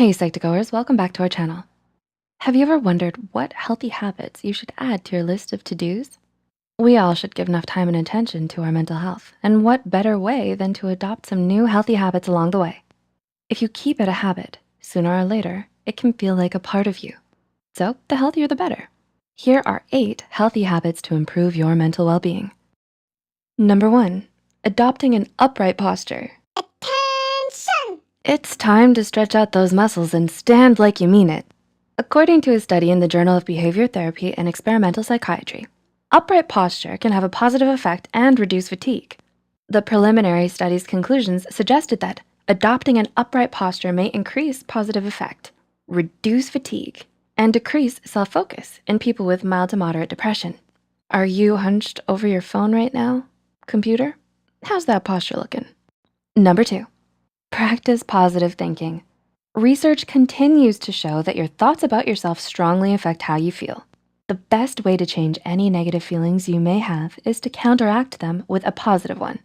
Hey Psych2Goers, welcome back to our channel. Have you ever wondered what healthy habits you should add to your list of to-dos? We all should give enough time and attention to our mental health, and what better way than to adopt some new healthy habits along the way? If you keep it a habit, sooner or later, it can feel like a part of you. So the healthier the better. Here are 8 healthy habits to improve your mental well-being. Number 1, adopting an upright posture. Attention! It's time to stretch out those muscles and stand like you mean it. According to a study in the Journal of Behavior Therapy and Experimental Psychiatry, upright posture can have a positive effect and reduce fatigue. The preliminary study's conclusions suggested that adopting an upright posture may increase positive effect, reduce fatigue, and decrease self-focus in people with mild to moderate depression. Are you hunched over your phone right now? Computer? How's that posture looking? Number 2, practice positive thinking. Research continues to show that your thoughts about yourself strongly affect how you feel. The best way to change any negative feelings you may have is to counteract them with a positive one.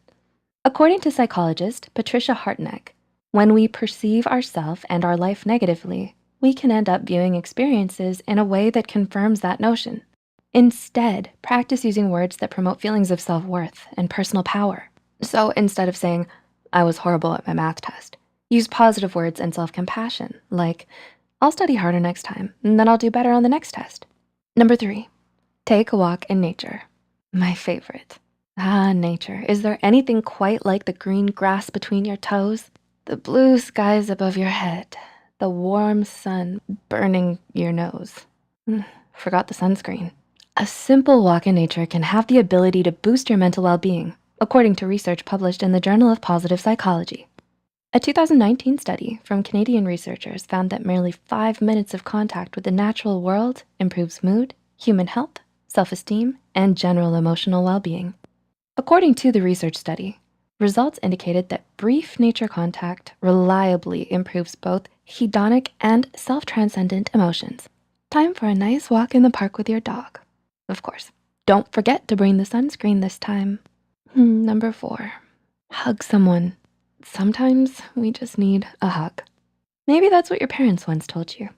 According to psychologist Patricia Hartnett, when we perceive ourselves and our life negatively, we can end up viewing experiences in a way that confirms that notion. Instead, practice using words that promote feelings of self-worth and personal power. So instead of saying, "I was horrible at my math test," use positive words and self-compassion, like, "I'll study harder next time, and then I'll do better on the next test." Number 3, take a walk in nature. My favorite. Nature. Is there anything quite like the green grass between your toes? The blue skies above your head, the warm sun burning your nose. Forgot the sunscreen. A simple walk in nature can have the ability to boost your mental well-being, according to research published in the Journal of Positive Psychology. A 2019 study from Canadian researchers found that merely 5 minutes of contact with the natural world improves mood, human health, self-esteem, and general emotional well-being. According to the research study, results indicated that brief nature contact reliably improves both hedonic and self-transcendent emotions. Time for a nice walk in the park with your dog. Of course, don't forget to bring the sunscreen this time. Number 4, hug someone. Sometimes we just need a hug. Maybe that's what your parents once told you.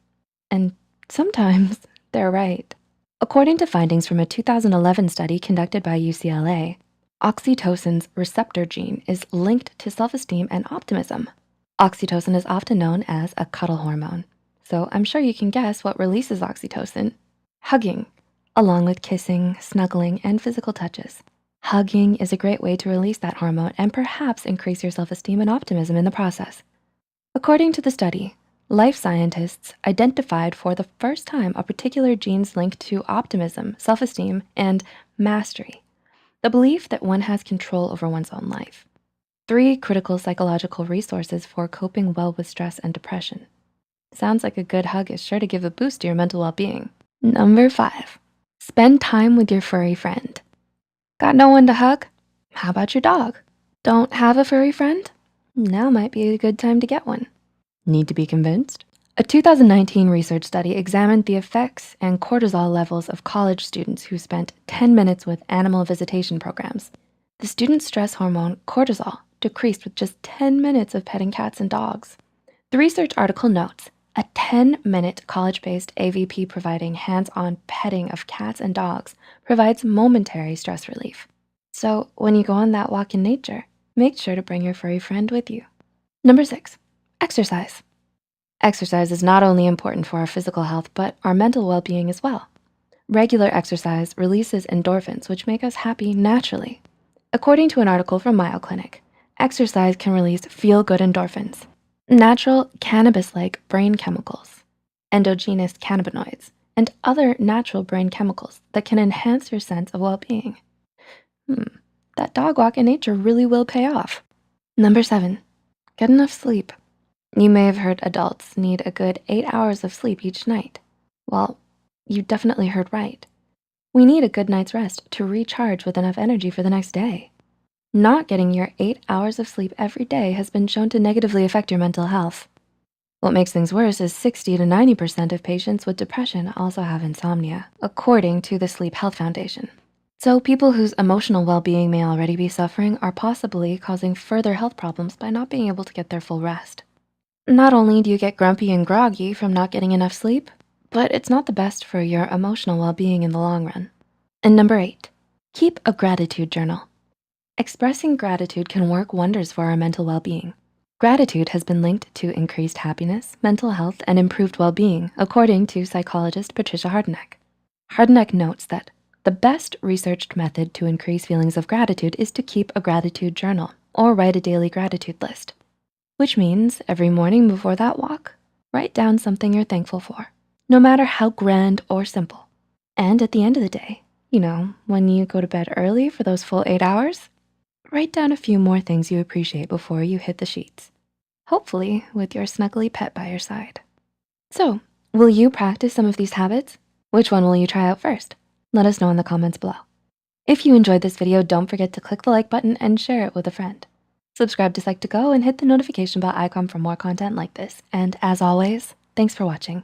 And sometimes they're right. According to findings from a 2011 study conducted by UCLA, oxytocin's receptor gene is linked to self-esteem and optimism. Oxytocin is often known as a cuddle hormone. So I'm sure you can guess what releases oxytocin: hugging, along with kissing, snuggling, and physical touches. Hugging is a great way to release that hormone and perhaps increase your self-esteem and optimism in the process. According to the study, life scientists identified for the first time a particular gene's linked to optimism, self-esteem, and mastery, the belief that one has control over one's own life. 3 critical psychological resources for coping well with stress and depression. Sounds like a good hug is sure to give a boost to your mental well-being. Number 5, spend time with your furry friend. Got no one to hug? How about your dog? Don't have a furry friend? Now might be a good time to get one. Need to be convinced? A 2019 research study examined the effects and cortisol levels of college students who spent 10 minutes with animal visitation programs. The student stress hormone cortisol decreased with just 10 minutes of petting cats and dogs. The research article notes, a 10-minute college-based AVP providing hands-on petting of cats and dogs provides momentary stress relief. So when you go on that walk in nature, make sure to bring your furry friend with you. Number 6, exercise. Exercise is not only important for our physical health, but our mental well-being as well. Regular exercise releases endorphins, which make us happy naturally. According to an article from Mayo Clinic, exercise can release feel-good endorphins, natural cannabis-like brain chemicals, endogenous cannabinoids, and other natural brain chemicals that can enhance your sense of well-being. That dog walk in nature really will pay off. Number 7, get enough sleep. You may have heard adults need a good 8 hours of sleep each night. Well, you definitely heard right. We need a good night's rest to recharge with enough energy for the next day. Not getting your 8 hours of sleep every day has been shown to negatively affect your mental health. What makes things worse is 60 to 90% of patients with depression also have insomnia, according to the Sleep Health Foundation. So people whose emotional well-being may already be suffering are possibly causing further health problems by not being able to get their full rest. Not only do you get grumpy and groggy from not getting enough sleep, but it's not the best for your emotional well-being in the long run. And number 8, keep a gratitude journal. Expressing gratitude can work wonders for our mental well-being. Gratitude has been linked to increased happiness, mental health, and improved well-being, according to psychologist Patricia Hardeneck. Hardeneck notes that the best researched method to increase feelings of gratitude is to keep a gratitude journal or write a daily gratitude list, which means every morning before that walk, write down something you're thankful for, no matter how grand or simple. And at the end of the day, when you go to bed early for those full 8 hours, write down a few more things you appreciate before you hit the sheets, hopefully with your snuggly pet by your side. So, will you practice some of these habits? Which one will you try out first? Let us know in the comments below. If you enjoyed this video, don't forget to click the like button and share it with a friend. Subscribe to Psych2Go and hit the notification bell icon for more content like this. And as always, thanks for watching.